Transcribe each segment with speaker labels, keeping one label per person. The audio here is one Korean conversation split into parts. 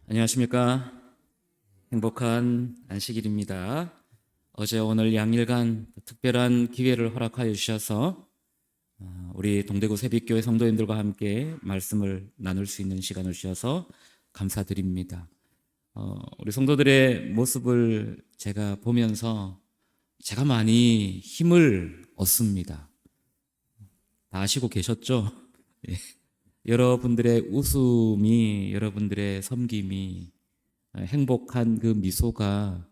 Speaker 1: 안녕하십니까. 행복한 안식일입니다. 어제 오늘 양일간 특별한 기회를 허락하여 주셔서 우리 동대구 새빛교회 성도님들과 함께 말씀을 나눌 수 있는 시간을 주셔서 감사드립니다. 우리 성도들의 모습을 제가 보면서 제가 많이 힘을 얻습니다. 다 아시고 계셨죠? 예. 여러분들의 웃음이, 여러분들의 섬김이, 행복한 그 미소가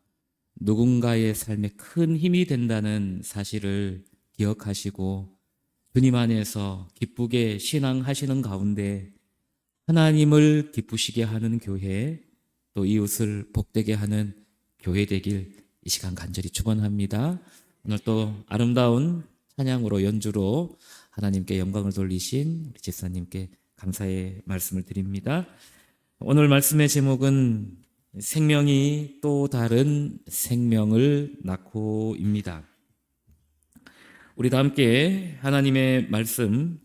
Speaker 1: 누군가의 삶에 큰 힘이 된다는 사실을 기억하시고 주님 안에서 기쁘게 신앙하시는 가운데 하나님을 기쁘시게 하는 교회, 또 이웃을 복되게 하는 교회 되길 이 시간 간절히 축원합니다. 오늘 또 아름다운 찬양으로 연주로 하나님께 영광을 돌리신 우리 집사님께 감사의 말씀을 드립니다. 오늘 말씀의 제목은 생명이 또 다른 생명을 낳고입니다. 우리 다 함께 하나님의 말씀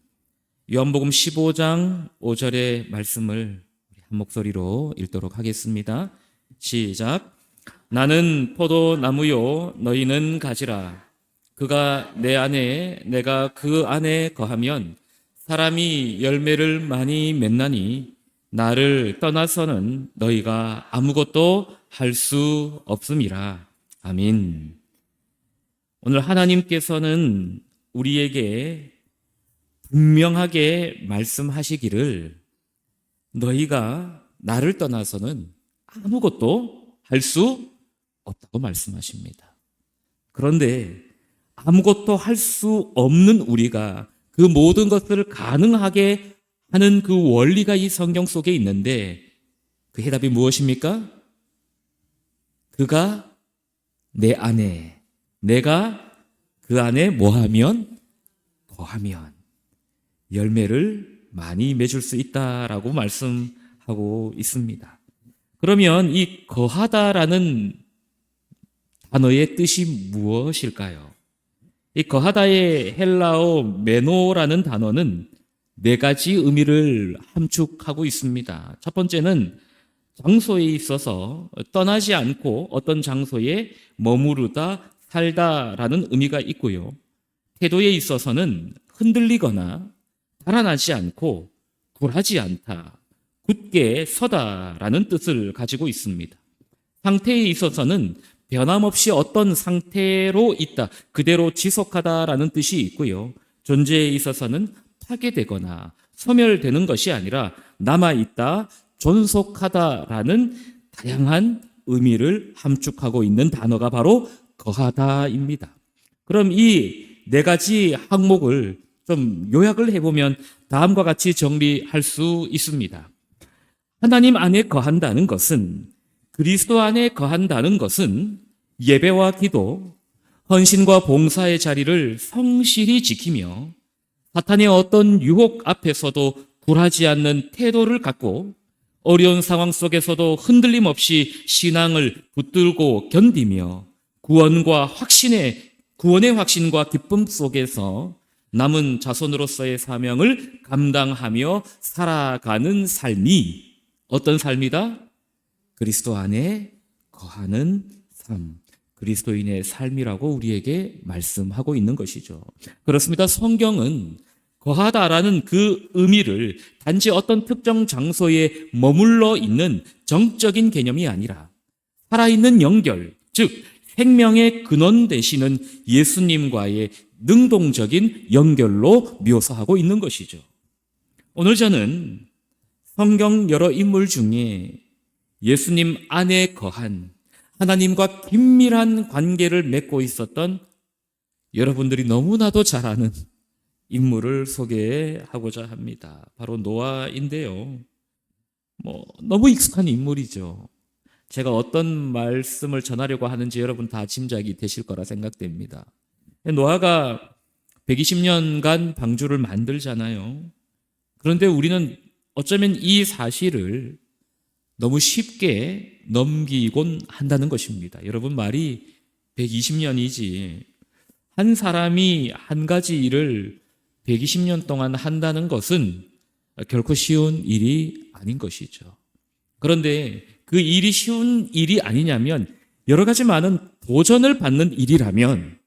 Speaker 1: 요한복음 15장 5절의 말씀을 한 목소리로 읽도록 하겠습니다. 시작. 나는 포도나무요 너희는 가지라. 그가 내 안에 내가 그 안에 거하면 사람이 열매를 많이 맺나니 나를 떠나서는 너희가 아무것도 할 수 없음이라. 아멘. 오늘 하나님께서는 우리에게 분명하게 말씀하시기를 너희가 나를 떠나서는 아무것도 할 수 없다고 말씀하십니다. 그런데 아무것도 할 수 없는 우리가 그 모든 것들을 가능하게 하는 그 원리가 이 성경 속에 있는데 그 해답이 무엇입니까? 그가 내 안에, 내가 그 안에 뭐하면? 거하면 열매를 많이 맺을 수 있다라고 말씀하고 있습니다. 그러면 이 거하다라는 단어의 뜻이 무엇일까요? 이 거하다의 헬라어 메노라는 단어는 네 가지 의미를 함축하고 있습니다. 첫 번째는 장소에 있어서 떠나지 않고 어떤 장소에 머무르다, 살다라는 의미가 있고요. 태도에 있어서는 흔들리거나 달아나지 않고 굴하지 않다, 굳게 서다라는 뜻을 가지고 있습니다. 상태에 있어서는 변함없이 어떤 상태로 있다, 그대로 지속하다라는 뜻이 있고요. 존재에 있어서는 파괴되거나 소멸되는 것이 아니라 남아있다, 존속하다라는 다양한 의미를 함축하고 있는 단어가 바로 거하다입니다. 그럼 이 네 가지 항목을 좀 요약을 해보면 다음과 같이 정리할 수 있습니다. 하나님 안에 거한다는 것은, 그리스도 안에 거한다는 것은 예배와 기도, 헌신과 봉사의 자리를 성실히 지키며 사탄의 어떤 유혹 앞에서도 굴하지 않는 태도를 갖고 어려운 상황 속에서도 흔들림 없이 신앙을 붙들고 견디며 구원의 확신과 기쁨 속에서 남은 자손으로서의 사명을 감당하며 살아가는 삶이 어떤 삶이다? 그리스도 안에 거하는 삶, 그리스도인의 삶이라고 우리에게 말씀하고 있는 것이죠. 그렇습니다. 성경은 거하다라는 그 의미를 단지 어떤 특정 장소에 머물러 있는 정적인 개념이 아니라 살아있는 연결, 즉 생명의 근원 되시는 예수님과의 능동적인 연결로 묘사하고 있는 것이죠. 오늘 저는 성경 여러 인물 중에 예수님 안에 거한 하나님과 긴밀한 관계를 맺고 있었던 여러분들이 너무나도 잘 아는 인물을 소개하고자 합니다. 바로 노아인데요. 너무 익숙한 인물이죠. 제가 어떤 말씀을 전하려고 하는지 여러분 다 짐작이 되실 거라 생각됩니다. 노아가 120년간 방주를 만들잖아요. 그런데 우리는 어쩌면 이 사실을 너무 쉽게 넘기곤 한다는 것입니다. 여러분, 말이 120년이지 한 사람이 한 가지 일을 120년 동안 한다는 것은 결코 쉬운 일이 아닌 것이죠. 그런데 그 일이 쉬운 일이 아니냐면 여러 가지 많은 도전을 받는 일이라면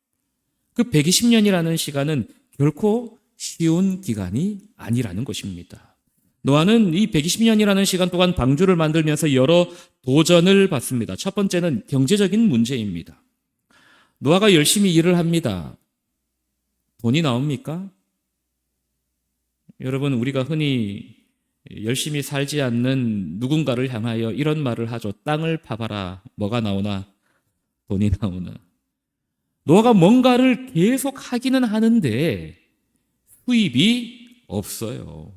Speaker 1: 그 120년이라는 시간은 결코 쉬운 기간이 아니라는 것입니다. 노아는 이 120년이라는 시간 동안 방주를 만들면서 여러 도전을 받습니다. 첫 번째는 경제적인 문제입니다. 노아가 열심히 일을 합니다. 돈이 나옵니까? 여러분, 우리가 흔히 열심히 살지 않는 누군가를 향하여 이런 말을 하죠. 땅을 파봐라. 뭐가 나오나? 돈이 나오나? 노아가 뭔가를 계속 하기는 하는데 수입이 없어요.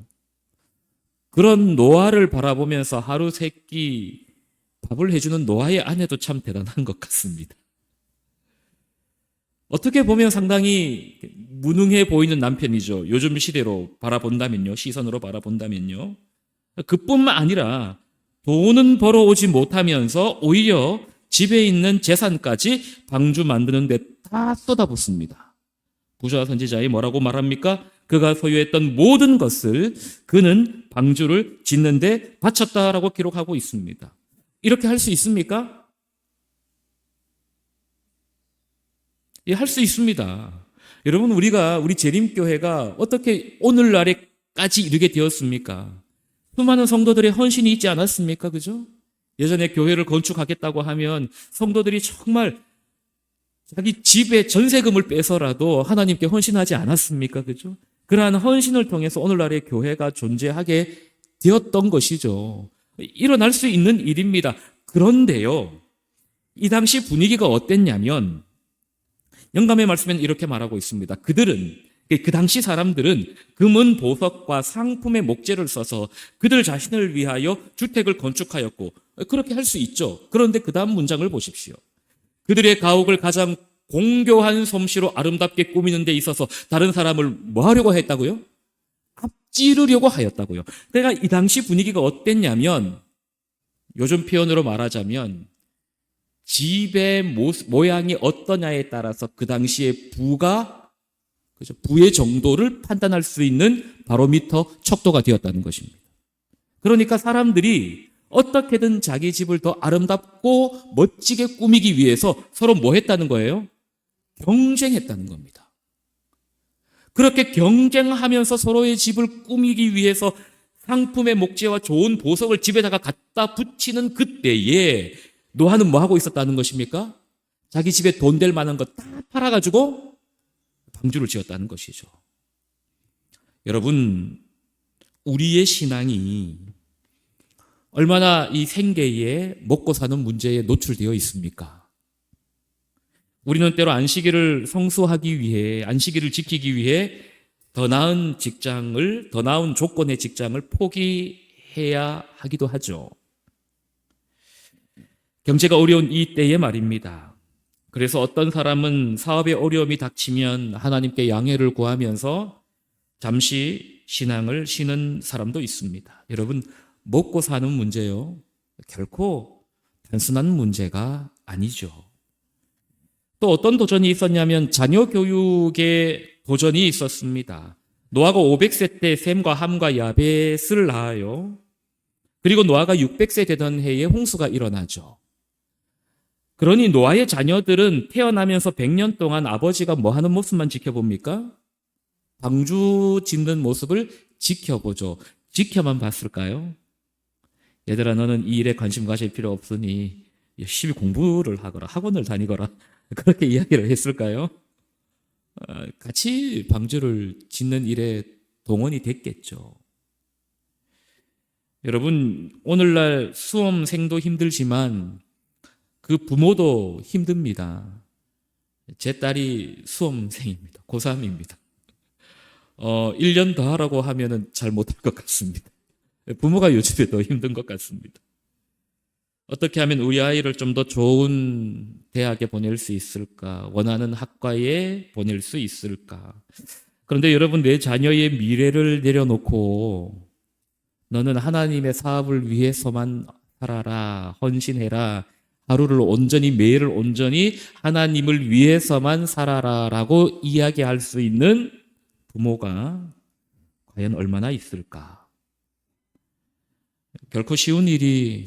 Speaker 1: 그런 노아를 바라보면서 하루 세 끼 밥을 해주는 노아의 아내도 참 대단한 것 같습니다. 어떻게 보면 상당히 무능해 보이는 남편이죠. 요즘 시대로 바라본다면요. 시선으로 바라본다면요. 그뿐만 아니라 돈은 벌어오지 못하면서 오히려 집에 있는 재산까지 방주 만드는 데 다 쏟아붓습니다. 부자 선지자이 뭐라고 말합니까? 그가 소유했던 모든 것을 그는 방주를 짓는 데 바쳤다라고 기록하고 있습니다. 이렇게 할 수 있습니까? 예, 할 수 있습니다. 여러분, 우리 재림교회가 어떻게 오늘날에까지 이르게 되었습니까? 수많은 성도들의 헌신이 있지 않았습니까? 그죠? 예전에 교회를 건축하겠다고 하면 성도들이 정말 자기 집에 전세금을 빼서라도 하나님께 헌신하지 않았습니까? 그죠? 그러한 헌신을 통해서 오늘날의 교회가 존재하게 되었던 것이죠. 일어날 수 있는 일입니다. 그런데요, 이 당시 분위기가 어땠냐면 영감의 말씀에는 이렇게 말하고 있습니다. 그 당시 사람들은 금은 보석과 상품의 목재를 써서 그들 자신을 위하여 주택을 건축하였고, 그렇게 할 수 있죠. 그런데 그 다음 문장을 보십시오. 그들의 가옥을 가장 공교한 솜씨로 아름답게 꾸미는 데 있어서 다른 사람을 뭐 하려고 했다고요? 앞지르려고 하였다고요. 그러니까 이 당시 분위기가 어땠냐면 요즘 표현으로 말하자면 집의 모양이 어떠냐에 따라서 그 당시의 부의 정도를 판단할 수 있는 바로미터 척도가 되었다는 것입니다. 그러니까 사람들이 어떻게든 자기 집을 더 아름답고 멋지게 꾸미기 위해서 서로 뭐 했다는 거예요? 경쟁했다는 겁니다. 그렇게 경쟁하면서 서로의 집을 꾸미기 위해서 상품의 목재와 좋은 보석을 집에다가 갖다 붙이는 그때에 노아는 뭐 하고 있었다는 것입니까? 자기 집에 돈 될 만한 거 다 팔아가지고 방주를 지었다는 것이죠. 여러분, 우리의 신앙이 얼마나 이 생계에 먹고 사는 문제에 노출되어 있습니까? 우리는 때로 안식일을 성수하기 위해, 안식일을 지키기 위해 더 나은 조건의 직장을 포기해야 하기도 하죠. 경제가 어려운 이 때에 말입니다. 그래서 어떤 사람은 사업에 어려움이 닥치면 하나님께 양해를 구하면서 잠시 신앙을 쉬는 사람도 있습니다. 여러분, 먹고 사는 문제요, 결코 단순한 문제가 아니죠. 또 어떤 도전이 있었냐면 자녀 교육에 도전이 있었습니다. 노아가 500세 때 셈과 함과 야벳을 낳아요. 그리고 노아가 600세 되던 해에 홍수가 일어나죠. 그러니 노아의 자녀들은 태어나면서 100년 동안 아버지가 뭐 하는 모습만 지켜봅니까? 방주 짓는 모습을 지켜보죠. 지켜만 봤을까요? 얘들아, 너는 이 일에 관심 가질 필요 없으니 열심히 공부를 하거라, 학원을 다니거라, 그렇게 이야기를 했을까요? 같이 방주를 짓는 일에 동원이 됐겠죠. 여러분, 오늘날 수험생도 힘들지만 그 부모도 힘듭니다. 제 딸이 수험생입니다. 고3입니다. 1년 더 하라고 하면은 잘 못할 것 같습니다. 부모가 요즘에 더 힘든 것 같습니다. 어떻게 하면 우리 아이를 좀 더 좋은 대학에 보낼 수 있을까? 원하는 학과에 보낼 수 있을까? 그런데 여러분, 내 자녀의 미래를 내려놓고 너는 하나님의 사업을 위해서만 살아라, 헌신해라, 하루를 온전히, 매일을 온전히 하나님을 위해서만 살아라 라고 이야기할 수 있는 부모가 과연 얼마나 있을까? 결코 쉬운 일이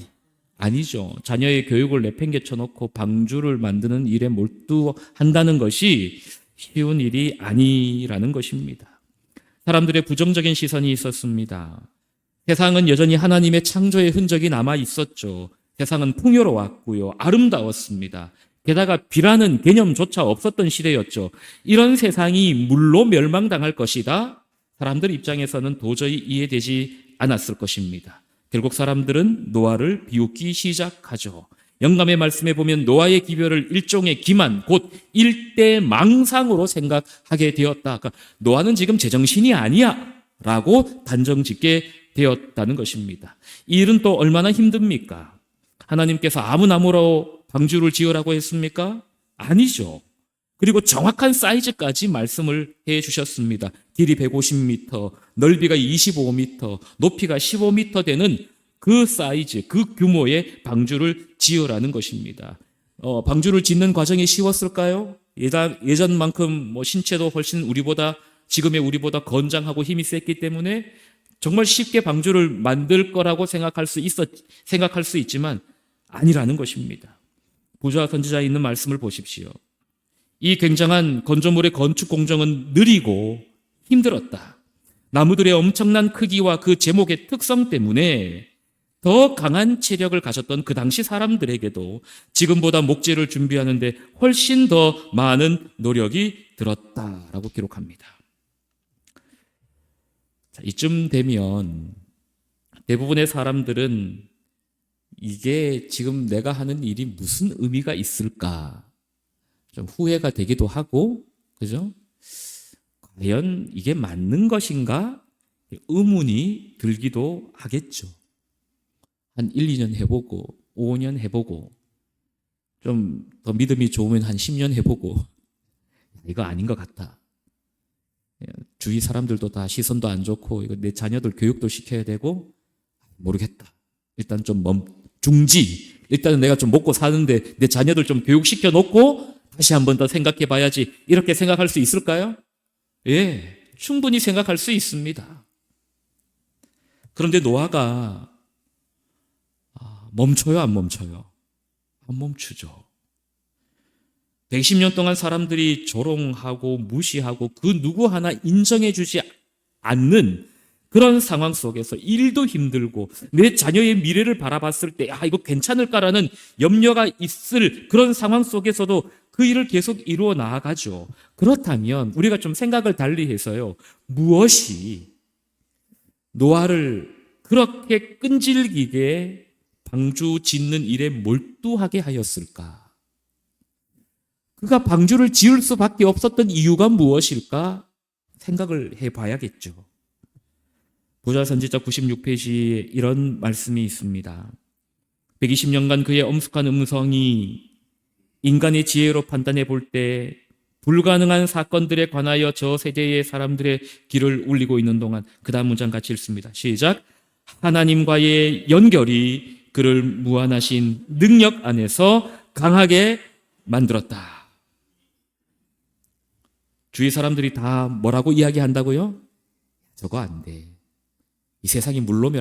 Speaker 1: 아니죠. 자녀의 교육을 내팽개쳐 놓고 방주를 만드는 일에 몰두한다는 것이 쉬운 일이 아니라는 것입니다. 사람들의 부정적인 시선이 있었습니다. 세상은 여전히 하나님의 창조의 흔적이 남아 있었죠. 세상은 풍요로웠고요. 아름다웠습니다. 게다가 비라는 개념조차 없었던 시대였죠. 이런 세상이 물로 멸망당할 것이다. 사람들 입장에서는 도저히 이해되지 않았을 것입니다. 결국 사람들은 노아를 비웃기 시작하죠. 영감의 말씀에 보면 노아의 기별을 일종의 기만, 곧 일대망상으로 생각하게 되었다. 그러니까 노아는 지금 제정신이 아니야 라고 단정짓게 되었다는 것입니다. 이 일은 또 얼마나 힘듭니까? 하나님께서 아무 나무로 방주를 지으라고 했습니까? 아니죠. 그리고 정확한 사이즈까지 말씀을 해 주셨습니다. 길이 150m, 넓이가 25m, 높이가 15m 되는 그 사이즈, 그 규모의 방주를 지으라는 것입니다. 방주를 짓는 과정이 쉬웠을까요? 예전만큼 신체도 훨씬 지금의 우리보다 건장하고 힘이 셌기 때문에 정말 쉽게 방주를 만들 거라고 생각할 수 있지만 아니라는 것입니다. 부자 선지자에 있는 말씀을 보십시오. 이 굉장한 건조물의 건축 공정은 느리고 힘들었다. 나무들의 엄청난 크기와 그 제목의 특성 때문에 더 강한 체력을 가졌던 그 당시 사람들에게도 지금보다 목재를 준비하는데 훨씬 더 많은 노력이 들었다라고 기록합니다. 자, 이쯤 되면 대부분의 사람들은 이게 지금 내가 하는 일이 무슨 의미가 있을까? 좀 후회가 되기도 하고, 그죠? 과연 이게 맞는 것인가? 의문이 들기도 하겠죠. 한 1, 2년 해보고, 5년 해보고, 좀 더 믿음이 좋으면 한 10년 해보고, 이거 아닌 것 같다. 주위 사람들도 다 시선도 안 좋고, 이거 내 자녀들 교육도 시켜야 되고, 모르겠다. 일단 좀 중지. 일단은 내가 좀 먹고 사는데 내 자녀들 좀 교육시켜 놓고 다시 한 번 더 생각해 봐야지. 이렇게 생각할 수 있을까요? 예, 충분히 생각할 수 있습니다. 그런데 노아가 멈춰요, 안 멈춰요? 안 멈추죠. 110년 동안 사람들이 조롱하고 무시하고 그 누구 하나 인정해 주지 않는 그런 상황 속에서 일도 힘들고 내 자녀의 미래를 바라봤을 때 이거 괜찮을까라는 염려가 있을 그런 상황 속에서도 그 일을 계속 이루어 나아가죠. 그렇다면 우리가 좀 생각을 달리 해서요. 무엇이 노아를 그렇게 끈질기게 방주 짓는 일에 몰두하게 하였을까? 그가 방주를 지을 수밖에 없었던 이유가 무엇일까? 생각을 해봐야겠죠. 부자 선지자 96페이지에 이런 말씀이 있습니다. 120년간 그의 엄숙한 음성이 인간의 지혜로 판단해 볼 때 불가능한 사건들에 관하여 저 세대의 사람들의 귀를 울리고 있는 동안 그 다음 문장 같이 읽습니다. 시작. 하나님과의 연결이 그를 무한하신 능력 안에서 강하게 만들었다. 주위 사람들이 다 뭐라고 이야기한다고요? 저거 안 돼. 이 세상이 물로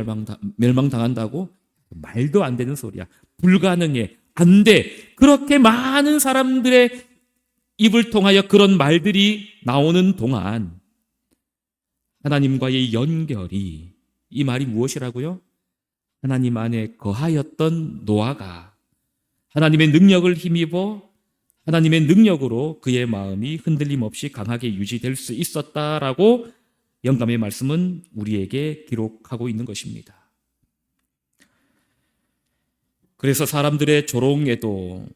Speaker 1: 멸망당한다고? 말도 안 되는 소리야. 불가능해. 안 돼. 그렇게 많은 사람들의 입을 통하여 그런 말들이 나오는 동안 하나님과의 연결이, 이 말이 무엇이라고요? 하나님 안에 거하였던 노아가 하나님의 능력을 힘입어 하나님의 능력으로 그의 마음이 흔들림 없이 강하게 유지될 수 있었다라고 영감의 말씀은 우리에게 기록하고 있는 것입니다. 그래서 사람들의 조롱에도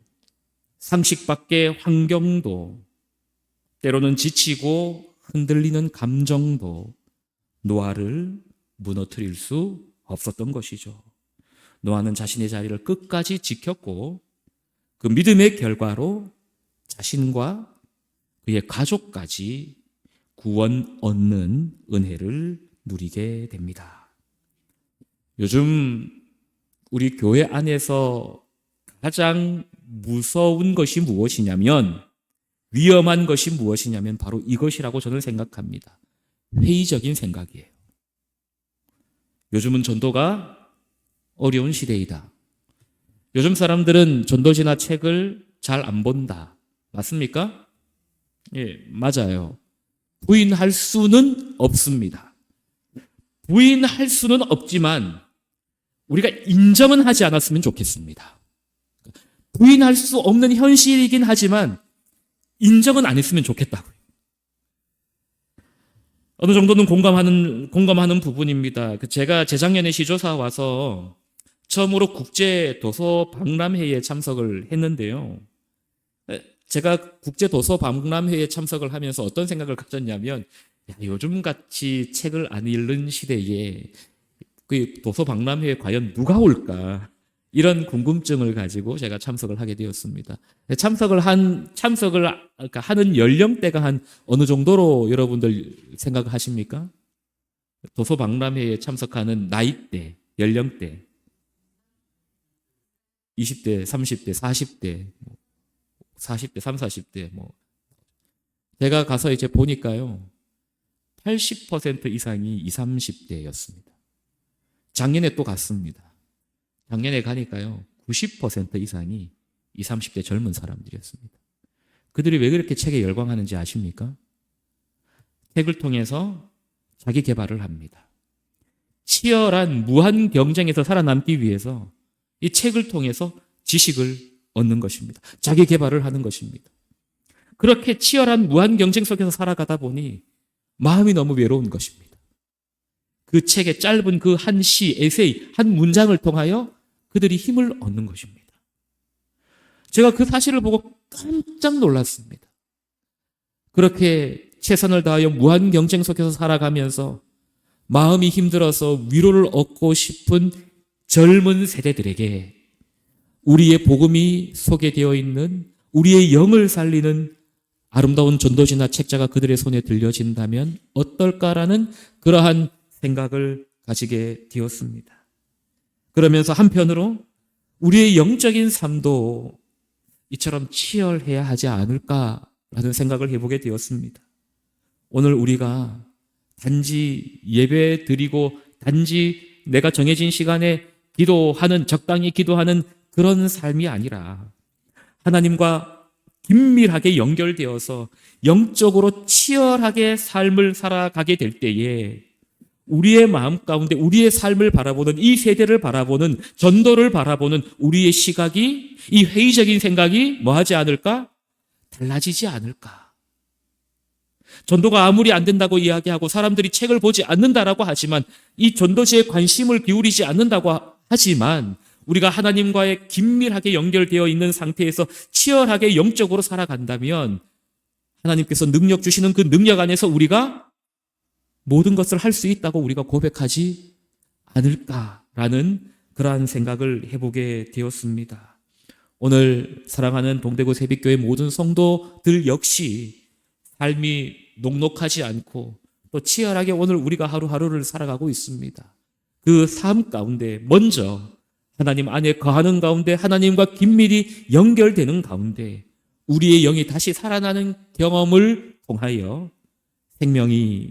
Speaker 1: 상식 밖의 환경도 때로는 지치고 흔들리는 감정도 노아를 무너뜨릴 수 없었던 것이죠. 노아는 자신의 자리를 끝까지 지켰고 그 믿음의 결과로 자신과 그의 가족까지 구원 얻는 은혜를 누리게 됩니다. 요즘 우리 교회 안에서 가장 무서운 것이 무엇이냐면, 위험한 것이 무엇이냐면 바로 이것이라고 저는 생각합니다. 회의적인 생각이에요. 요즘은 전도가 어려운 시대이다. 요즘 사람들은 전도지나 책을 잘 안 본다. 맞습니까? 예, 맞아요. 부인할 수는 없습니다. 부인할 수는 없지만 우리가 인정은 하지 않았으면 좋겠습니다. 부인할 수 없는 현실이긴 하지만 인정은 안 했으면 좋겠다고요. 어느 정도는 공감하는 부분입니다. 제가 재작년에 시조사 와서 처음으로 국제도서박람회에 참석을 했는데요. 제가 국제도서박람회에 참석을 하면서 어떤 생각을 가졌냐면, 요즘같이 책을 안 읽는 시대에 그 도서박람회에 과연 누가 올까? 이런 궁금증을 가지고 제가 참석을 하게 되었습니다. 참석을 하는 연령대가 한 어느 정도로 여러분들 생각하십니까? 도서박람회에 참석하는 나이대, 연령대. 20대, 30대, 40대, 40대, 30, 40대, 제가 가서 이제 보니까요, 80% 이상이 20, 30대였습니다. 작년에 또 갔습니다. 작년에 가니까요, 90% 이상이 20, 30대 젊은 사람들이었습니다. 그들이 왜 그렇게 책에 열광하는지 아십니까? 책을 통해서 자기 개발을 합니다. 치열한 무한 경쟁에서 살아남기 위해서 이 책을 통해서 지식을 얻는 것입니다. 자기 개발을 하는 것입니다. 그렇게 치열한 무한 경쟁 속에서 살아가다 보니 마음이 너무 외로운 것입니다. 그 책의 짧은 그 한 시, 에세이, 한 문장을 통하여 그들이 힘을 얻는 것입니다. 제가 그 사실을 보고 깜짝 놀랐습니다. 그렇게 최선을 다하여 무한 경쟁 속에서 살아가면서 마음이 힘들어서 위로를 얻고 싶은 젊은 세대들에게 우리의 복음이 소개되어 있는, 우리의 영을 살리는 아름다운 전도지나 책자가 그들의 손에 들려진다면 어떨까라는 그러한 생각을 가지게 되었습니다. 그러면서 한편으로 우리의 영적인 삶도 이처럼 치열해야 하지 않을까라는 생각을 해보게 되었습니다. 오늘 우리가 단지 예배 드리고 단지 내가 정해진 시간에 기도하는, 적당히 기도하는 그런 삶이 아니라 하나님과 긴밀하게 연결되어서 영적으로 치열하게 삶을 살아가게 될 때에 우리의 마음 가운데 우리의 삶을 바라보는, 이 세대를 바라보는, 전도를 바라보는 우리의 시각이, 이 회의적인 생각이 뭐하지 않을까? 달라지지 않을까? 전도가 아무리 안 된다고 이야기하고 사람들이 책을 보지 않는다라고 하지만, 이 전도지에 관심을 기울이지 않는다고 하지만 우리가 하나님과의 긴밀하게 연결되어 있는 상태에서 치열하게 영적으로 살아간다면 하나님께서 능력 주시는 그 능력 안에서 우리가 모든 것을 할 수 있다고 우리가 고백하지 않을까라는 그러한 생각을 해보게 되었습니다. 오늘 사랑하는 동대구 새빛교회 모든 성도들 역시 삶이 녹록하지 않고 또 치열하게 오늘 우리가 하루하루를 살아가고 있습니다. 그 삶 가운데 먼저 하나님 안에 거하는 가운데, 하나님과 긴밀히 연결되는 가운데 우리의 영이 다시 살아나는 경험을 통하여 생명이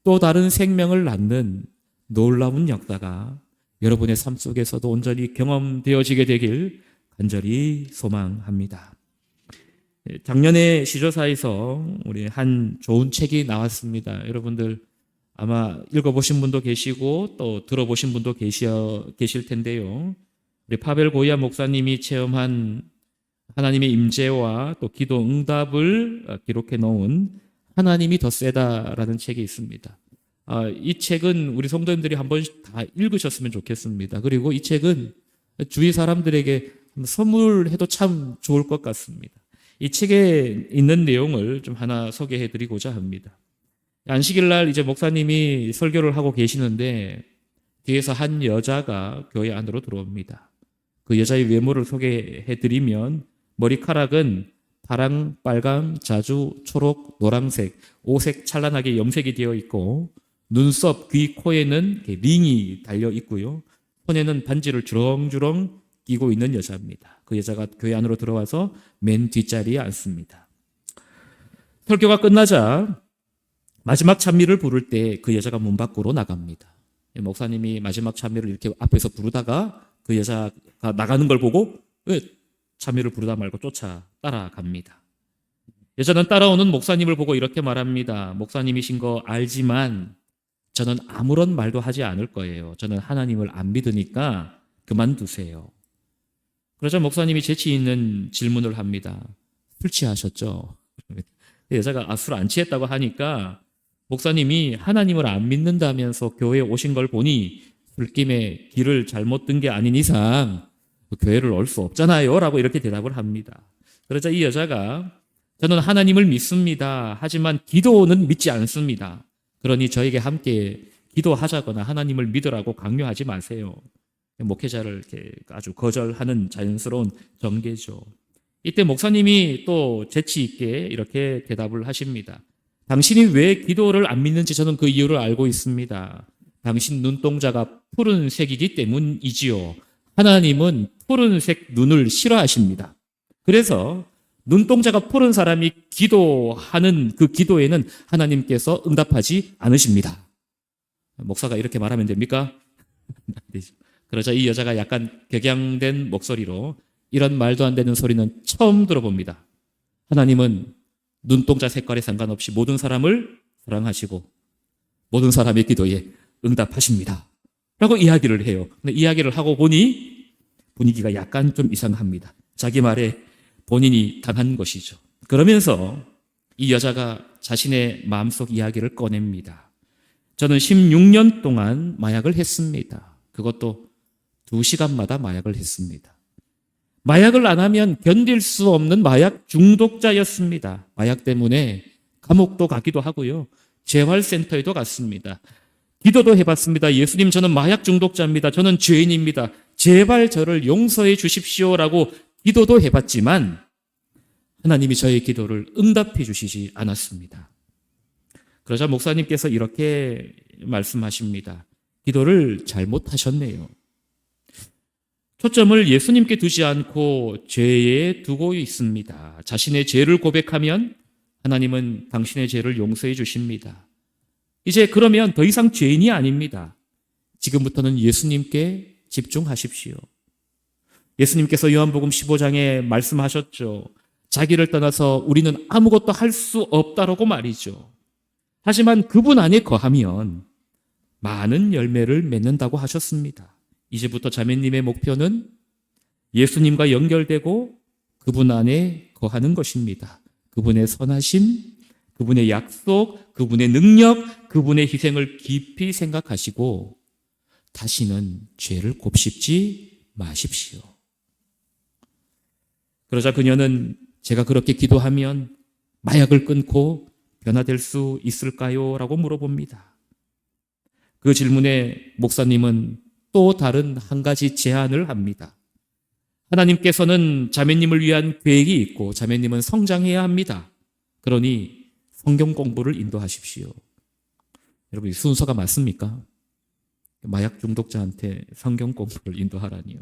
Speaker 1: 또 다른 생명을 낳는 놀라운 역사가 여러분의 삶 속에서도 온전히 경험되어지게 되길 간절히 소망합니다. 작년에 시조사에서 우리 한 좋은 책이 나왔습니다. 여러분들 아마 읽어보신 분도 계시고 또 들어보신 분도 계실 텐데요. 우리 파벨 고이아 목사님이 체험한 하나님의 임재와 또 기도 응답을 기록해 놓은 하나님이 더 세다라는 책이 있습니다. 이 책은 우리 성도님들이 한 번씩 다 읽으셨으면 좋겠습니다. 그리고 이 책은 주위 사람들에게 선물해도 참 좋을 것 같습니다. 이 책에 있는 내용을 좀 하나 소개해 드리고자 합니다. 안식일 날 이제 목사님이 설교를 하고 계시는데 뒤에서 한 여자가 교회 안으로 들어옵니다. 그 여자의 외모를 소개해 드리면 머리카락은 파랑, 빨강, 자주, 초록, 노란색, 5색 찬란하게 염색이 되어 있고 눈썹, 귀, 코에는 링이 달려 있고요. 손에는 반지를 주렁주렁 끼고 있는 여자입니다. 그 여자가 교회 안으로 들어와서 맨 뒷자리에 앉습니다. 설교가 끝나자 마지막 찬미를 부를 때 그 여자가 문 밖으로 나갑니다. 목사님이 마지막 참여를 이렇게 앞에서 부르다가 그 여자가 나가는 걸 보고 왜 참여를 부르다 말고 쫓아 따라갑니다. 여자는 따라오는 목사님을 보고 이렇게 말합니다. 목사님이신 거 알지만 저는 아무런 말도 하지 않을 거예요. 저는 하나님을 안 믿으니까 그만두세요. 그러자 목사님이 재치 있는 질문을 합니다. 술 취하셨죠? 여자가 술 안 취했다고 하니까 목사님이 하나님을 안 믿는다면서 교회에 오신 걸 보니 술김에 길을 잘못 든 게 아닌 이상 교회를 올 수 없잖아요 라고 이렇게 대답을 합니다. 그러자 이 여자가 저는 하나님을 믿습니다. 하지만 기도는 믿지 않습니다. 그러니 저에게 함께 기도하자거나 하나님을 믿으라고 강요하지 마세요. 목회자를 이렇게 아주 거절하는 자연스러운 전개죠. 이때 목사님이 또 재치 있게 이렇게 대답을 하십니다. 당신이 왜 기도를 안 믿는지 저는 그 이유를 알고 있습니다. 당신 눈동자가 푸른색이기 때문이지요. 하나님은 푸른색 눈을 싫어하십니다. 그래서 눈동자가 푸른 사람이 기도하는 그 기도에는 하나님께서 응답하지 않으십니다. 목사가 이렇게 말하면 됩니까? 그러자 이 여자가 약간 격양된 목소리로 이런 말도 안 되는 소리는 처음 들어봅니다. 하나님은 눈동자 색깔에 상관없이 모든 사람을 사랑하시고 모든 사람의 기도에 응답하십니다. 라고 이야기를 해요. 근데 이야기를 하고 보니 분위기가 약간 좀 이상합니다. 자기 말에 본인이 당한 것이죠. 그러면서 이 여자가 자신의 마음속 이야기를 꺼냅니다. 저는 16년 동안 마약을 했습니다. 그것도 2시간마다 마약을 했습니다. 마약을 안 하면 견딜 수 없는 마약 중독자였습니다. 마약 때문에 감옥도 가기도 하고요. 재활센터에도 갔습니다. 기도도 해봤습니다. 예수님, 저는 마약 중독자입니다. 저는 죄인입니다. 제발 저를 용서해 주십시오라고 기도도 해봤지만 하나님이 저의 기도를 응답해 주시지 않았습니다. 그러자 목사님께서 이렇게 말씀하십니다. 기도를 잘못하셨네요. 초점을 예수님께 두지 않고 죄에 두고 있습니다. 자신의 죄를 고백하면 하나님은 당신의 죄를 용서해 주십니다. 이제 그러면 더 이상 죄인이 아닙니다. 지금부터는 예수님께 집중하십시오. 예수님께서 요한복음 15장에 말씀하셨죠. 자기를 떠나서 우리는 아무것도 할 수 없다라고 말이죠. 하지만 그분 안에 거하면 많은 열매를 맺는다고 하셨습니다. 이제부터 자매님의 목표는 예수님과 연결되고 그분 안에 거하는 것입니다. 그분의 선하심, 그분의 약속, 그분의 능력, 그분의 희생을 깊이 생각하시고 다시는 죄를 곱씹지 마십시오. 그러자 그녀는 제가 그렇게 기도하면 마약을 끊고 변화될 수 있을까요? 라고 물어봅니다. 그 질문에 목사님은 또 다른 한 가지 제안을 합니다. 하나님께서는 자매님을 위한 계획이 있고 자매님은 성장해야 합니다. 그러니 성경 공부를 인도하십시오. 여러분, 이 순서가 맞습니까? 마약 중독자한테 성경 공부를 인도하라니요.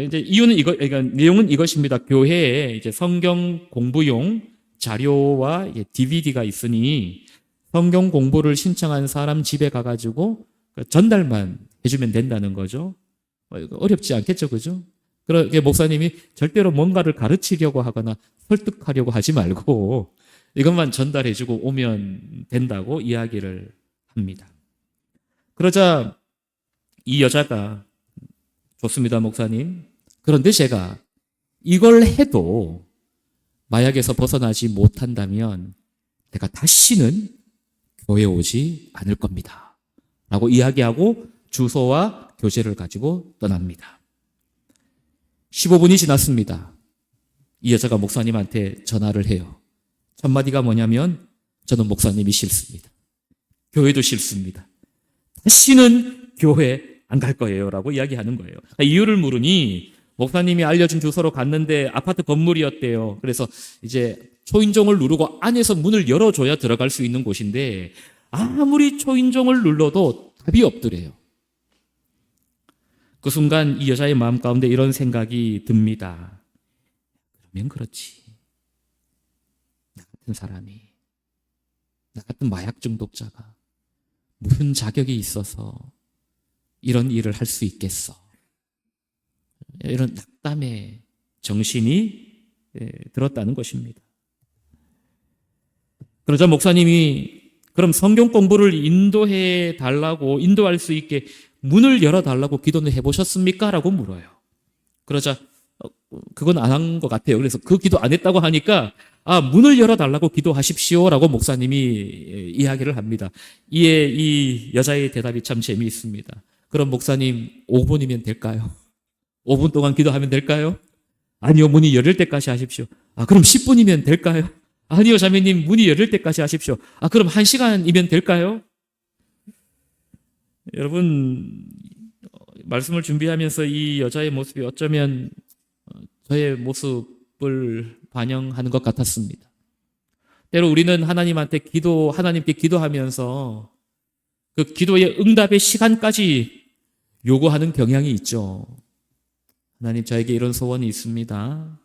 Speaker 1: 이제 이유는 그러니까 내용은 이것입니다. 교회에 이제 성경 공부용 자료와 DVD가 있으니 성경 공부를 신청한 사람 집에 가가지고 전달만 해주면 된다는 거죠. 어렵지 않겠죠, 그죠? 그러게 목사님이 절대로 뭔가를 가르치려고 하거나 설득하려고 하지 말고 이것만 전달해주고 오면 된다고 이야기를 합니다. 그러자 이 여자가 좋습니다, 목사님. 그런데 제가 이걸 해도 마약에서 벗어나지 못한다면 내가 다시는 교회에 오지 않을 겁니다. 라고 이야기하고 주소와 교재를 가지고 떠납니다. 15분이 지났습니다. 이 여자가 목사님한테 전화를 해요. 첫 마디가 뭐냐면 저는 목사님이 싫습니다. 교회도 싫습니다. 다시는 교회 안 갈 거예요 라고 이야기하는 거예요. 이유를 물으니 목사님이 알려준 주소로 갔는데 아파트 건물이었대요. 그래서 이제 초인종을 누르고 안에서 문을 열어줘야 들어갈 수 있는 곳인데 아무리 초인종을 눌러도 답이 없더래요. 그 순간 이 여자의 마음 가운데 이런 생각이 듭니다. 그러면 그렇지. 나 같은 사람이, 나 같은 마약 중독자가 무슨 자격이 있어서 이런 일을 할 수 있겠어? 이런 낙담의 정신이 들었다는 것입니다. 그러자 목사님이 그럼 성경 공부를 인도할 수 있게 문을 열어달라고 기도는 해보셨습니까? 라고 물어요. 그러자 그건 안 한 것 같아요. 그래서 그 기도 안 했다고 하니까 문을 열어달라고 기도하십시오 라고 목사님이 이야기를 합니다. 이에 이 여자의 대답이 참 재미있습니다. 그럼 목사님 5분이면 될까요? 5분 동안 기도하면 될까요? 아니요, 문이 열릴 때까지 하십시오. 그럼 10분이면 될까요? 아니요, 자매님, 문이 열릴 때까지 하십시오. 그럼 1시간이면 될까요? 여러분, 말씀을 준비하면서 이 여자의 모습이 어쩌면 저의 모습을 반영하는 것 같았습니다. 때로 우리는 하나님께 기도하면서 그 기도의 응답의 시간까지 요구하는 경향이 있죠. 하나님, 저에게 이런 소원이 있습니다.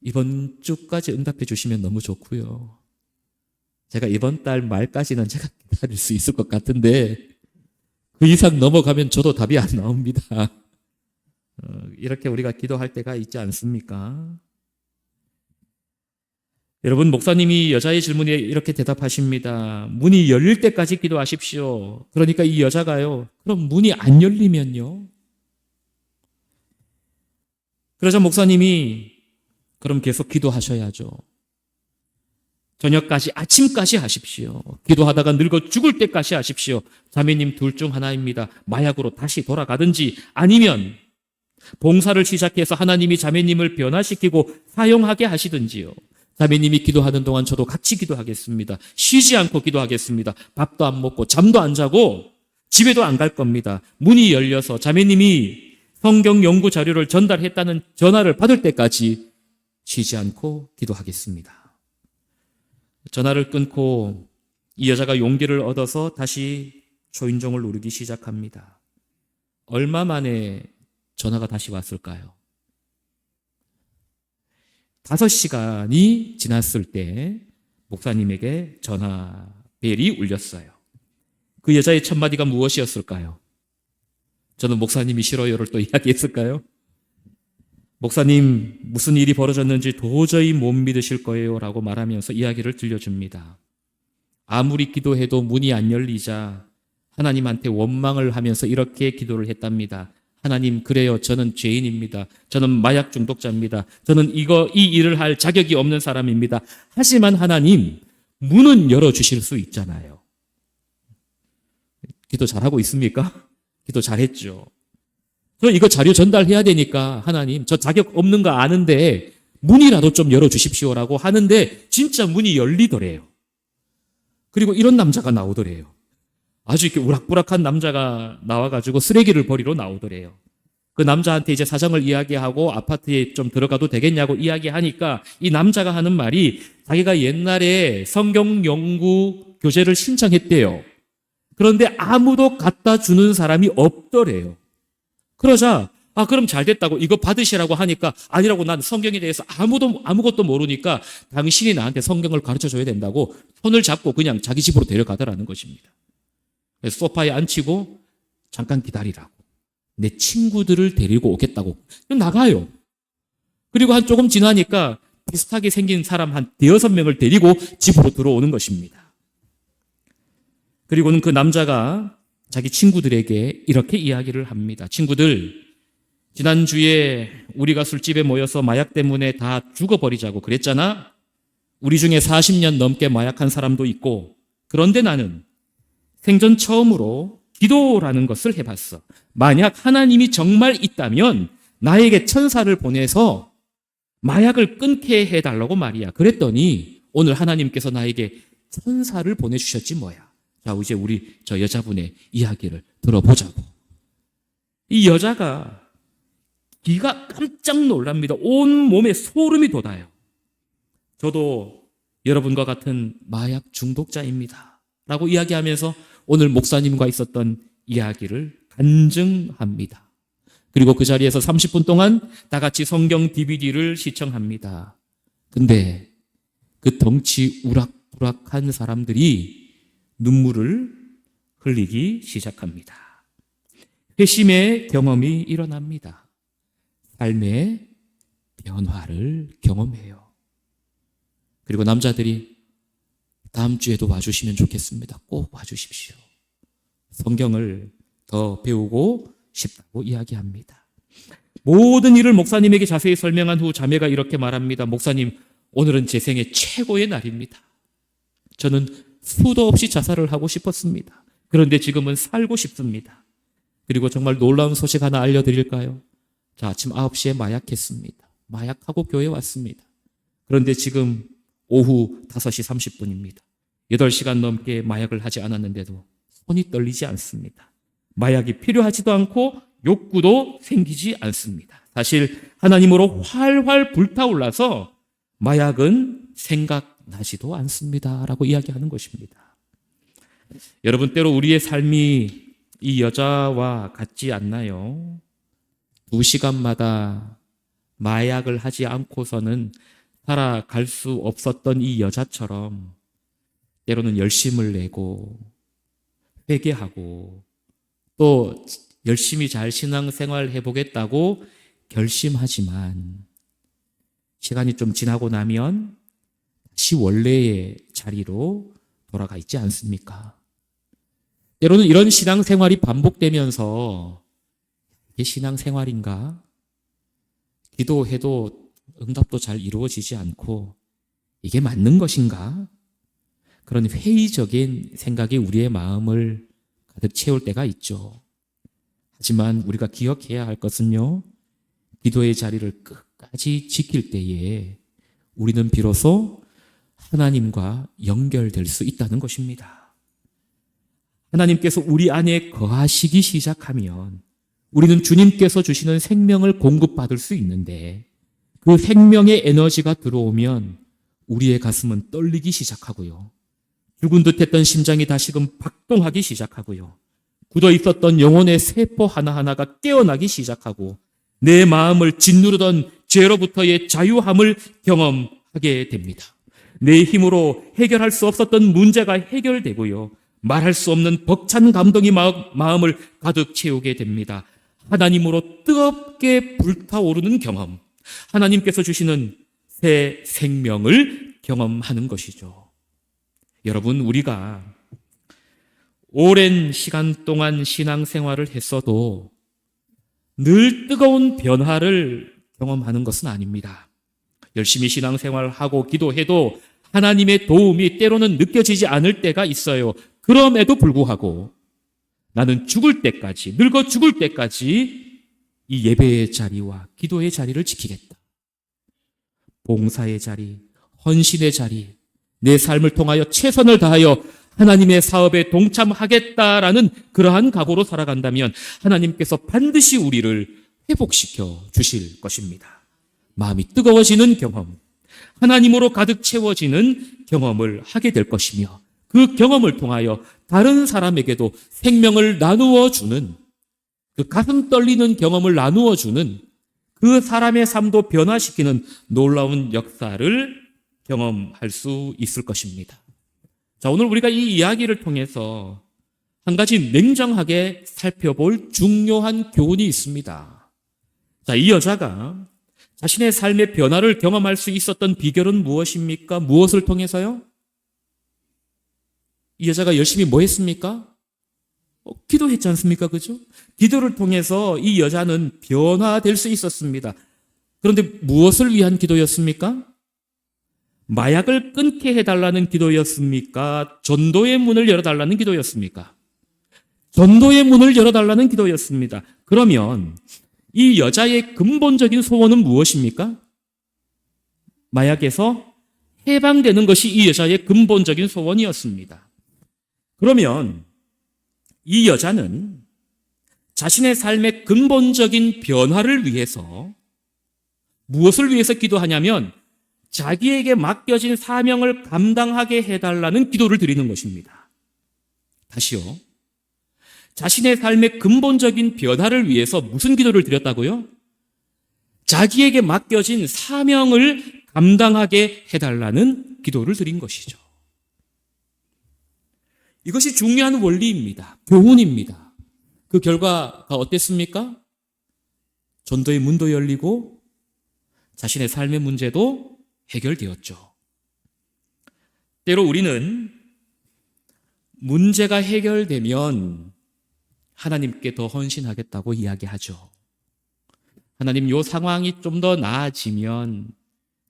Speaker 1: 이번 주까지 응답해 주시면 너무 좋고요. 제가 이번 달 말까지는 제가 기다릴 수 있을 것 같은데 그 이상 넘어가면 저도 답이 안 나옵니다. 이렇게 우리가 기도할 때가 있지 않습니까? 여러분, 목사님이 여자의 질문에 이렇게 대답하십니다. 문이 열릴 때까지 기도하십시오. 그러니까 이 여자가요, 그럼 문이 안 열리면요? 그러자 목사님이 그럼 계속 기도하셔야죠. 저녁까지, 아침까지 하십시오. 기도하다가 늙어 죽을 때까지 하십시오. 자매님 둘 중 하나입니다. 마약으로 다시 돌아가든지 아니면 봉사를 시작해서 하나님이 자매님을 변화시키고 사용하게 하시든지요. 자매님이 기도하는 동안 저도 같이 기도하겠습니다. 쉬지 않고 기도하겠습니다. 밥도 안 먹고 잠도 안 자고 집에도 안 갈 겁니다. 문이 열려서 자매님이 성경 연구 자료를 전달했다는 전화를 받을 때까지 쉬지 않고 기도하겠습니다. 전화를 끊고 이 여자가 용기를 얻어서 다시 초인종을 누르기 시작합니다. 얼마 만에 전화가 다시 왔을까요? 5시간이 지났을 때 목사님에게 전화벨이 울렸어요. 그 여자의 첫 마디가 무엇이었을까요? 저는 목사님이 싫어요를 또 이야기했을까요? 목사님, 무슨 일이 벌어졌는지 도저히 못 믿으실 거예요 라고 말하면서 이야기를 들려줍니다. 아무리 기도해도 문이 안 열리자 하나님한테 원망을 하면서 이렇게 기도를 했답니다. 하나님, 그래요. 저는 죄인입니다. 저는 마약 중독자입니다. 저는 이 일을 할 자격이 없는 사람입니다. 하지만 하나님, 문은 열어주실 수 있잖아요. 기도 잘하고 있습니까? 기도 잘했죠. 저 이거 자료 전달해야 되니까 하나님, 저 자격 없는 거 아는데 문이라도 좀 열어주십시오라고 하는데 진짜 문이 열리더래요. 그리고 이런 남자가 나오더래요. 아주 이렇게 우락부락한 남자가 나와가지고 쓰레기를 버리러 나오더래요. 그 남자한테 이제 사정을 이야기하고 아파트에 좀 들어가도 되겠냐고 이야기하니까 이 남자가 하는 말이 자기가 옛날에 성경 연구 교재를 신청했대요. 그런데 아무도 갖다 주는 사람이 없더래요. 그러자 그럼 잘 됐다고 이거 받으시라고 하니까 아니라고, 난 성경에 대해서 아무것도 모르니까 당신이 나한테 성경을 가르쳐 줘야 된다고 손을 잡고 그냥 자기 집으로 데려가더라는 것입니다. 그래서 소파에 앉히고 잠깐 기다리라고, 내 친구들을 데리고 오겠다고 나가요. 그리고 한 조금 지나니까 비슷하게 생긴 사람 한 5-6명을 데리고 집으로 들어오는 것입니다. 그리고는 그 남자가 자기 친구들에게 이렇게 이야기를 합니다. 친구들, 지난주에 우리가 술집에 모여서 마약 때문에 다 죽어버리자고 그랬잖아. 우리 중에 40년 넘게 마약한 사람도 있고, 그런데 나는 생전 처음으로 기도라는 것을 해봤어. 만약 하나님이 정말 있다면 나에게 천사를 보내서 마약을 끊게 해달라고 말이야. 그랬더니 오늘 하나님께서 나에게 천사를 보내주셨지 뭐야. 자, 이제 우리 저 여자분의 이야기를 들어보자고. 이 여자가 기가 깜짝 놀랍니다. 온 몸에 소름이 돋아요. 저도 여러분과 같은 마약 중독자입니다 라고 이야기하면서 오늘 목사님과 있었던 이야기를 간증합니다. 그리고 그 자리에서 30분 동안 다 같이 성경 DVD를 시청합니다. 근데 그 덩치 우락부락한 사람들이 눈물을 흘리기 시작합니다. 회심의 경험이 일어납니다. 삶의 변화를 경험해요. 그리고 남자들이 다음 주에도 와주시면 좋겠습니다. 꼭 와주십시오. 성경을 더 배우고 싶다고 이야기합니다. 모든 일을 목사님에게 자세히 설명한 후 자매가 이렇게 말합니다. 목사님, 오늘은 제 생애 최고의 날입니다. 저는 수도 없이 자살을 하고 싶었습니다. 그런데 지금은 살고 싶습니다. 그리고 정말 놀라운 소식 하나 알려드릴까요? 자, 아침 9시에 마약했습니다. 마약하고 교회에 왔습니다. 그런데 지금 오후 5시 30분입니다. 8시간 넘게 마약을 하지 않았는데도 손이 떨리지 않습니다. 마약이 필요하지도 않고 욕구도 생기지 않습니다. 사실 하나님으로 활활 불타올라서 마약은 생각나지도 않습니다. 라고 이야기하는 것입니다. 여러분, 때로 우리의 삶이 이 여자와 같지 않나요? 2시간마다 마약을 하지 않고서는 살아갈 수 없었던 이 여자처럼 때로는 열심을 내고 회개하고 또 열심히 잘 신앙생활 해보겠다고 결심하지만 시간이 좀 지나고 나면 다시 원래의 자리로 돌아가 있지 않습니까? 때로는 이런 신앙생활이 반복되면서 이게 신앙생활인가? 기도해도 응답도 잘 이루어지지 않고 이게 맞는 것인가? 그런 회의적인 생각이 우리의 마음을 가득 채울 때가 있죠. 하지만 우리가 기억해야 할 것은요, 기도의 자리를 끝까지 지킬 때에 우리는 비로소 하나님과 연결될 수 있다는 것입니다. 하나님께서 우리 안에 거하시기 시작하면 우리는 주님께서 주시는 생명을 공급받을 수 있는데 그 생명의 에너지가 들어오면 우리의 가슴은 떨리기 시작하고요. 죽은 듯했던 심장이 다시금 박동하기 시작하고요. 굳어 있었던 영혼의 세포 하나하나가 깨어나기 시작하고 내 마음을 짓누르던 죄로부터의 자유함을 경험하게 됩니다. 내 힘으로 해결할 수 없었던 문제가 해결되고요. 말할 수 없는 벅찬 감동이 마음을 가득 채우게 됩니다. 하나님으로 뜨겁게 불타오르는 경험, 하나님께서 주시는 새 생명을 경험하는 것이죠. 여러분, 우리가 오랜 시간 동안 신앙생활을 했어도 늘 뜨거운 변화를 경험하는 것은 아닙니다. 열심히 신앙생활을 하고 기도해도 하나님의 도움이 때로는 느껴지지 않을 때가 있어요. 그럼에도 불구하고 나는 죽을 때까지, 늙어 죽을 때까지 이 예배의 자리와 기도의 자리를 지키겠다. 봉사의 자리, 헌신의 자리, 내 삶을 통하여 최선을 다하여 하나님의 사업에 동참하겠다라는 그러한 각오로 살아간다면 하나님께서 반드시 우리를 회복시켜 주실 것입니다. 마음이 뜨거워지는 경험, 하나님으로 가득 채워지는 경험을 하게 될 것이며 그 경험을 통하여 다른 사람에게도 생명을 나누어 주는, 그 가슴 떨리는 경험을 나누어 주는, 그 사람의 삶도 변화시키는 놀라운 역사를 경험할 수 있을 것입니다. 자, 오늘 우리가 이 이야기를 통해서 한 가지 냉정하게 살펴볼 중요한 교훈이 있습니다. 자, 이 여자가 자신의 삶의 변화를 경험할 수 있었던 비결은 무엇입니까? 무엇을 통해서요? 이 여자가 열심히 뭐 했습니까? 기도했지 않습니까? 그죠? 기도를 통해서 이 여자는 변화될 수 있었습니다. 그런데 무엇을 위한 기도였습니까? 마약을 끊게 해달라는 기도였습니까? 전도의 문을 열어달라는 기도였습니까? 전도의 문을 열어달라는 기도였습니다. 그러면 이 여자의 근본적인 소원은 무엇입니까? 마약에서 해방되는 것이 이 여자의 근본적인 소원이었습니다. 그러면 이 여자는 자신의 삶의 근본적인 변화를 위해서 무엇을 위해서 기도하냐면 자기에게 맡겨진 사명을 감당하게 해달라는 기도를 드리는 것입니다. 다시요. 자신의 삶의 근본적인 변화를 위해서 무슨 기도를 드렸다고요? 자기에게 맡겨진 사명을 감당하게 해달라는 기도를 드린 것이죠. 이것이 중요한 원리입니다. 교훈입니다. 그 결과가 어땠습니까? 전도의 문도 열리고 자신의 삶의 문제도 해결되었죠. 때로 우리는 문제가 해결되면 하나님께 더 헌신하겠다고 이야기하죠. 하나님, 요 상황이 좀 더 나아지면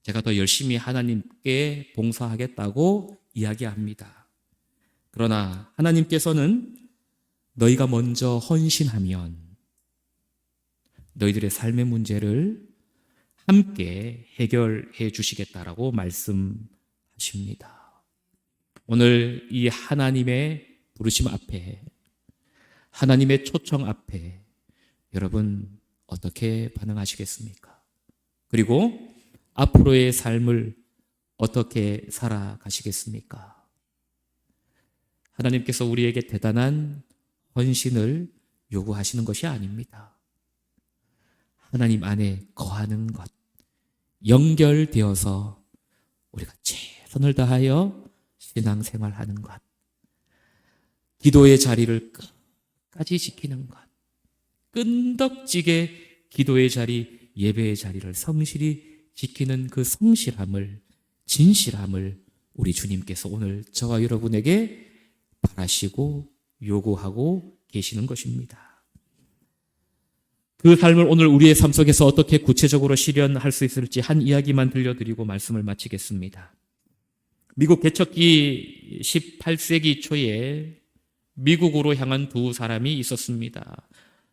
Speaker 1: 제가 더 열심히 하나님께 봉사하겠다고 이야기합니다. 그러나 하나님께서는 너희가 먼저 헌신하면 너희들의 삶의 문제를 함께 해결해 주시겠다라고 말씀하십니다. 오늘 이 하나님의 부르심 앞에, 하나님의 초청 앞에 여러분 어떻게 반응하시겠습니까? 그리고 앞으로의 삶을 어떻게 살아가시겠습니까? 하나님께서 우리에게 대단한 헌신을 요구하시는 것이 아닙니다. 하나님 안에 거하는 것, 연결되어서 우리가 최선을 다하여 신앙생활하는 것, 기도의 자리를 끝까지 지키는 것, 끈덕지게 기도의 자리, 예배의 자리를 성실히 지키는 그 성실함을, 진실함을 우리 주님께서 오늘 저와 여러분에게 바라시고 요구하고 계시는 것입니다. 그 삶을 오늘 우리의 삶 속에서 어떻게 구체적으로 실현할 수 있을지 한 이야기만 들려드리고 말씀을 마치겠습니다. 미국 개척기 18세기 초에 미국으로 향한 두 사람이 있었습니다.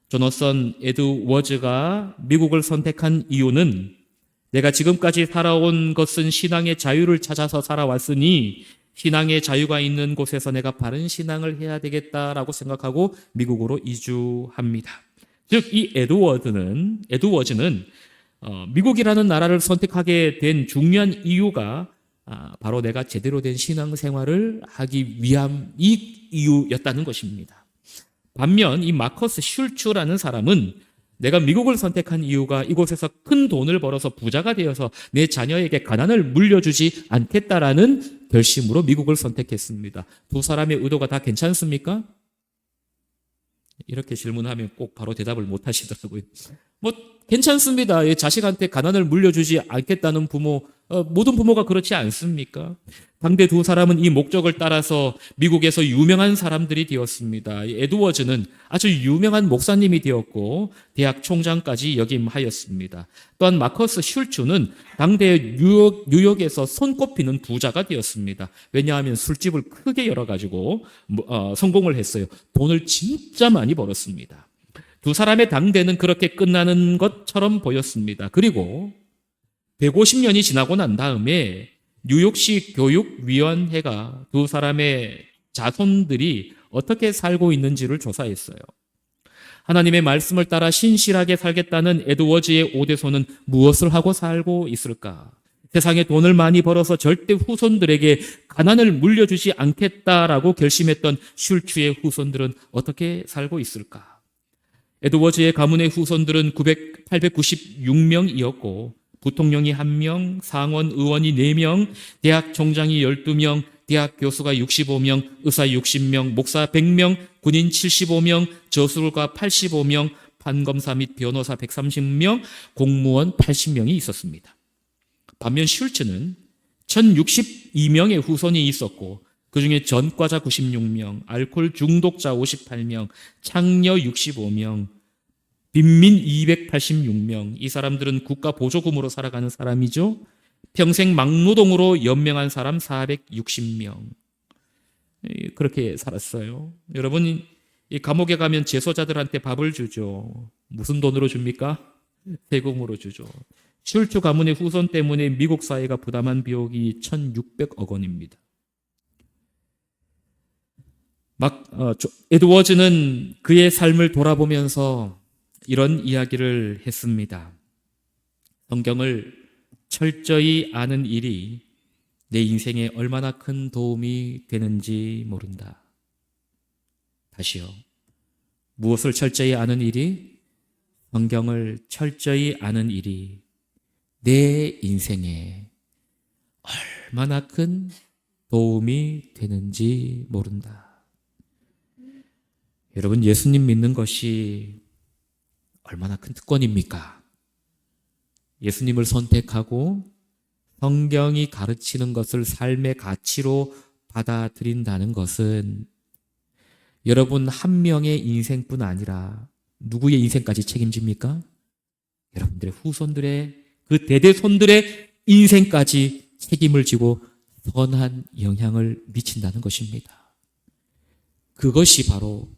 Speaker 1: 조나선 에드워즈가 미국을 선택한 이유는 내가 지금까지 살아온 것은 신앙의 자유를 찾아서 살아왔으니 신앙의 자유가 있는 곳에서 내가 바른 신앙을 해야 되겠다라고 생각하고 미국으로 이주합니다. 즉, 이 에드워즈는 미국이라는 나라를 선택하게 된 중요한 이유가 바로 내가 제대로 된 신앙생활을 하기 위함 이 이유였다는 것입니다. 반면 이 마커스 슐츠라는 사람은 내가 미국을 선택한 이유가 이곳에서 큰 돈을 벌어서 부자가 되어서 내 자녀에게 가난을 물려주지 않겠다라는 결심으로 미국을 선택했습니다. 두 사람의 의도가 다 괜찮습니까? 이렇게 질문하면 꼭 바로 대답을 못 하시더라고요. 괜찮습니다. 자식한테 가난을 물려주지 않겠다는 부모, 모든 부모가 그렇지 않습니까? 당대 두 사람은 이 목적을 따라서 미국에서 유명한 사람들이 되었습니다. 에드워즈는 아주 유명한 목사님이 되었고 대학 총장까지 역임하였습니다. 또한 마커스 슐츠는 당대 뉴욕에서 손꼽히는 부자가 되었습니다. 왜냐하면 술집을 크게 열어가지고 성공을 했어요. 돈을 진짜 많이 벌었습니다. 두 사람의 당대는 그렇게 끝나는 것처럼 보였습니다. 그리고 150년이 지나고 난 다음에 뉴욕시 교육위원회가 두 사람의 자손들이 어떻게 살고 있는지를 조사했어요. 하나님의 말씀을 따라 신실하게 살겠다는 에드워즈의 5대손은 무엇을 하고 살고 있을까? 세상에 돈을 많이 벌어서 절대 후손들에게 가난을 물려주지 않겠다라고 결심했던 슐츠의 후손들은 어떻게 살고 있을까? 에드워즈의 가문의 후손들은 896명이었고 부통령이 1명, 상원 의원이 4명, 대학 총장이 12명, 대학 교수가 65명, 의사 60명, 목사 100명, 군인 75명, 저술가 85명, 판검사 및 변호사 130명, 공무원 80명이 있었습니다. 반면 슐츠는 1062명의 후손이 있었고 그중에 전과자 96명, 알코올 중독자 58명, 창녀 65명, 빈민 286명, 이 사람들은 국가 보조금으로 살아가는 사람이죠. 평생 막노동으로 연명한 사람 460명. 그렇게 살았어요. 여러분, 이 감옥에 가면 재소자들한테 밥을 주죠. 무슨 돈으로 줍니까? 세금으로 주죠. 슐츠 가문의 후손 때문에 미국 사회가 부담한 비용이 1600억 원입니다. 에드워즈는 그의 삶을 돌아보면서 이런 이야기를 했습니다. 성경을 철저히 아는 일이 내 인생에 얼마나 큰 도움이 되는지 모른다. 다시요. 무엇을 철저히 아는 일이? 성경을 철저히 아는 일이 내 인생에 얼마나 큰 도움이 되는지 모른다. 여러분, 예수님 믿는 것이 얼마나 큰 특권입니까? 예수님을 선택하고 성경이 가르치는 것을 삶의 가치로 받아들인다는 것은 여러분 한 명의 인생뿐 아니라 누구의 인생까지 책임집니까? 여러분들의 후손들의, 그 대대손들의 인생까지 책임을 지고 선한 영향을 미친다는 것입니다. 그것이 바로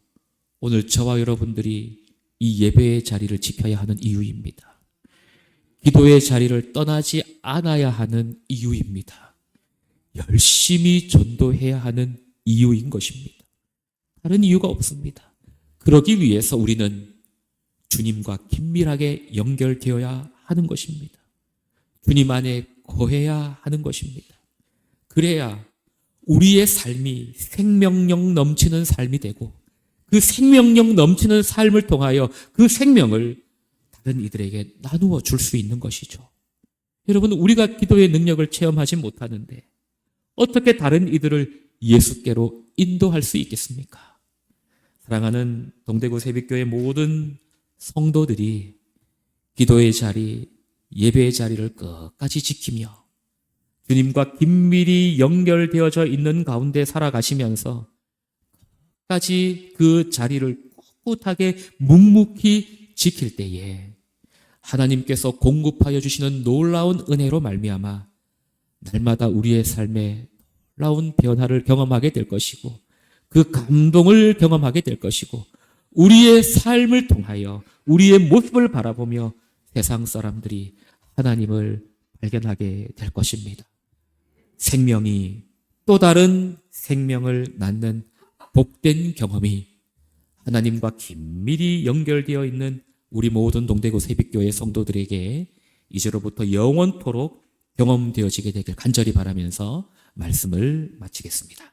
Speaker 1: 오늘 저와 여러분들이 이 예배의 자리를 지켜야 하는 이유입니다. 기도의 자리를 떠나지 않아야 하는 이유입니다. 열심히 전도해야 하는 이유인 것입니다. 다른 이유가 없습니다. 그러기 위해서 우리는 주님과 긴밀하게 연결되어야 하는 것입니다. 주님 안에 거해야 하는 것입니다. 그래야 우리의 삶이 생명력 넘치는 삶이 되고 그 생명력 넘치는 삶을 통하여 그 생명을 다른 이들에게 나누어 줄 수 있는 것이죠. 여러분, 우리가 기도의 능력을 체험하지 못하는데 어떻게 다른 이들을 예수께로 인도할 수 있겠습니까? 사랑하는 동대구 새벽교회 모든 성도들이 기도의 자리, 예배의 자리를 끝까지 지키며 주님과 긴밀히 연결되어져 있는 가운데 살아가시면서 끝까지 그 자리를 꿋꿋하게 묵묵히 지킬 때에 하나님께서 공급하여 주시는 놀라운 은혜로 말미암아 날마다 우리의 삶에 놀라운 변화를 경험하게 될 것이고 그 감동을 경험하게 될 것이고 우리의 삶을 통하여 우리의 모습을 바라보며 세상 사람들이 하나님을 발견하게 될 것입니다. 생명이 또 다른 생명을 낳는 복된 경험이 하나님과 긴밀히 연결되어 있는 우리 모든 동대구 새벽교회 성도들에게 이제로부터 영원토록 경험되어지게 되길 간절히 바라면서 말씀을 마치겠습니다.